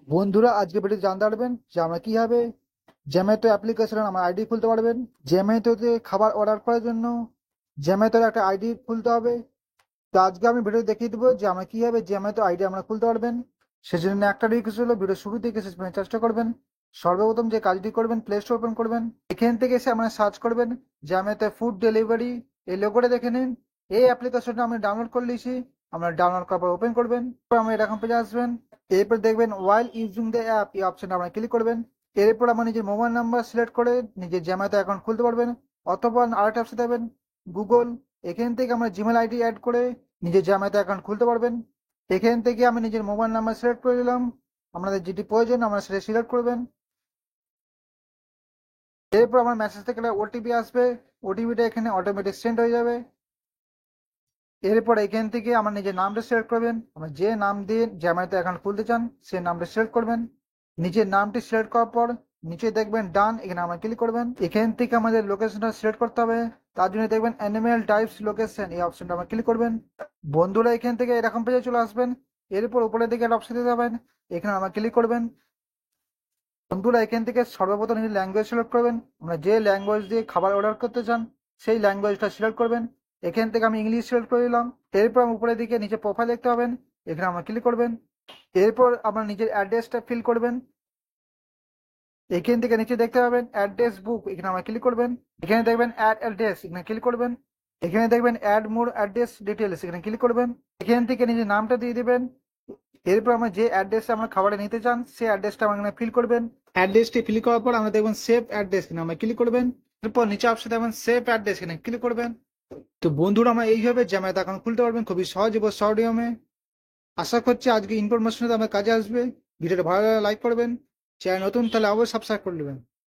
বন্ধুরা আজকে ভিডিও জানতে পারবেন যে আমরা কিভাবে জোম্যাটো অ্যাপ্লিকেশনে আমার আইডি খুলতে পারবেন। জোম্যাটোতে খাবার অর্ডার করার জন্য জোম্যাটোর একটা আইডি খুলতে হবে। তো আজকে আমি ভিডিও দেখিয়ে দেবো যে আমরা কিভাবে জোম্যাটো আইডি আমরা খুলতে পারবেন। সেজন্য একটা রিকোয়েস্ট হলো, ভিডিও শুরু থেকে শেষ পর্যন্ত চেষ্টা করবেন। সর্বপ্রথম যে কাজটি করবেন, প্লে স্টোর ওপেন করবেন। এখান থেকে এসে আমরা সার্চ করবেন জোম্যাটো ফুড ডেলিভারি। এই লোগোটা দেখে নিন। এই অ্যাপ্লিকেশনটা আমি ডাউনলোড করে নিয়েছি। আমরা ডাউনলোড করার পর ওপেন করবেন, আমরা এরকম পেজে আসবেন। এরপর দেখবেন ওয়াইল ইউজিং দ্য অ্যাপ, এই অপশনটা আমরা ক্লিক করবেন। এরপর আমার নিজের মোবাইল নাম্বার সিলেক্ট করে নিজের জোম্যাটো অ্যাকাউন্ট খুলতে পারবেন। অথবা আরেকটা অপশন দেবেন গুগল। এখান থেকে আমরা জিমেল আইডি অ্যাড করে নিজের জোম্যাটো অ্যাকাউন্ট খুলতে পারবেন। এখান থেকে আমি নিজের মোবাইল নাম্বার সিলেক্ট করে দিলাম। আপনাদের যেটি প্রয়োজন আমরা সেটা সিলেক্ট করবেন। এরপর আমার মেসেজ থেকে ওটিপি আসবে। ওটিপিটা এখানে অটোমেটিক সেন্ড হয়ে যাবে। এরপর এখান থেকে আমার নিজের নামটা সিলেক্ট করবেন। আমরা যে নাম দিয়ে জোম্যাটো অ্যাকাউন্ট খুলতে চান সেই নামটা সিলেক্ট করবেন। নিজের নামটি সিলেক্ট করার পর নিচে দেখবেন ডান, এখানে আমরা ক্লিক করবেন। এখান থেকে আমাদের লোকেশনটা সিলেক্ট করতে হবে। তার জন্য দেখবেন অ্যানিমেল টাইপস লোকেশন, এই অপশনটা আমরা ক্লিক করবেন। বন্ধুরা এখান থেকে এরকম পেজে চলে আসবেন। এরপর উপরের দিকে একটা অপশন দিতে যাবেন, এখানে আমরা ক্লিক করবেন। বন্ধুরা এখান থেকে সর্বপ্রথম নিজের ল্যাঙ্গুয়েজ সিলেক্ট করবেন। আমরা যে ল্যাঙ্গুয়েজ দিয়ে খাবার অর্ডার করতে চান সেই ল্যাঙ্গুয়েজটা সিলেক্ট করবেন। এখান থেকে আমি ইংলিশ সিলেক্ট করে দিলাম। এরপর উপরের দিকে নিচে প্রোফাইল দেখতে পাবেন, এখানে আমরা ক্লিক করবেন। এরপর আপনার নিজের অ্যাড্রেসটা ফিল করবেন। এখান থেকে নিচে দেখতে পাবেন অ্যাড্রেস বুক, এখানে আমরা ক্লিক করবেন। এখানে দেখবেন অ্যাড অ্যাড্রেস, এখানে ক্লিক করবেন। এখানে দেখবেন অ্যাড মোর অ্যাড্রেস ডিটেলস, এখানে ক্লিক করবেন। এখান থেকে নিজের নামটা দিয়ে দিবেন। এরপর আমরা যে অ্যাড্রেসটা আমরা খাবারে নিতে চান সেই অ্যাড্রেসটা আমরা এখানে ফিল করবেন। অ্যাড্রেসটি ফিল করার পর আমরা দেখবেন সেভ অ্যাড্রেস, এখানে আমরা ক্লিক করবেন। এরপর নিচে অপশন দেখবেন সেভ অ্যাড্রেস, এখানে ক্লিক করবেন। তো বন্ধুরা আমরা এইভাবে জোম্যাটো অ্যাকাউন্ট খুলতে পারবেন খুবই সহজ এবং সহজ নিয়মে। আশা করছি আজকে ইনফরমেশন আমার কাজে আসবে। ভিডিওটা ভালো লাগলে লাইক করবেন, চ্যানেল নতুন তাহলে অবশ্যই সাবস্ক্রাইব করে নেবেন।